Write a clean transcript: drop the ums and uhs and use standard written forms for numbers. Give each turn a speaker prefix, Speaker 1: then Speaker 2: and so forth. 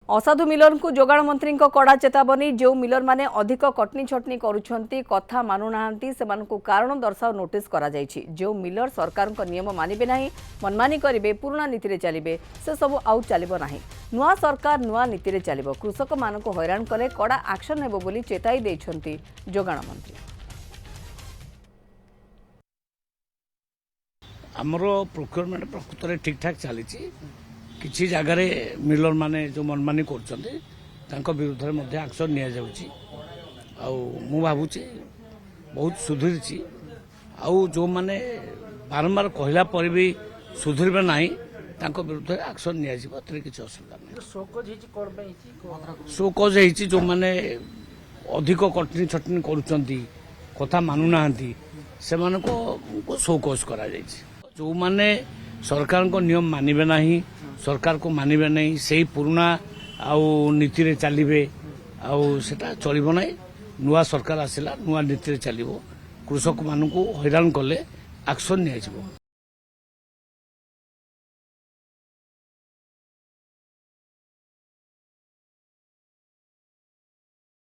Speaker 1: असाधु मिलर को जोगाण मंत्री कड़ा चेतावनी जो मिलर माने अधिक कटनी छटनी करुछंती कथा मानुनाहांती सेमानकु कारण दर्शाओ नोटिस करा जायछि। जो मिलर सरकार को नियम मानिबे नाही मनमानी करिवे पुराना नीति रे चलिबे से सब आउ चलिबो नाही। नुआ सरकार नुआ नीति रे चलिबो कृषक मानकु हैरान कले कड़ा एक्शन हेबो बोली चेताई दैछंती जोगाण मंत्री।
Speaker 2: आमर प्रोक्योरमेंट प्रकृत में ठीक ठाक चली किसी जगार मिलर माने जो मनमानी कर विरुद्ध में एक्शन नि भावुची बहुत सुधरी जो मैंने बारंबार कहला पर भी सुधरबे ना विरुद्ध एक्शन नि किसी असुविधा नहीं। शोकज जो मैंने अधिक कटनी छटनी करुँच कथा मानुना से शोकज करा जो मैंने सरकार को नियम मानिबे नहीं सरकार को मानिबे नहीं से पुराना नीति रे चलिबे सेटा चलिबो नहीं। नुआ सरकार आसिला नुआ नीति रे चलिबो कृषक मानकु हैरान कले एक्शन नि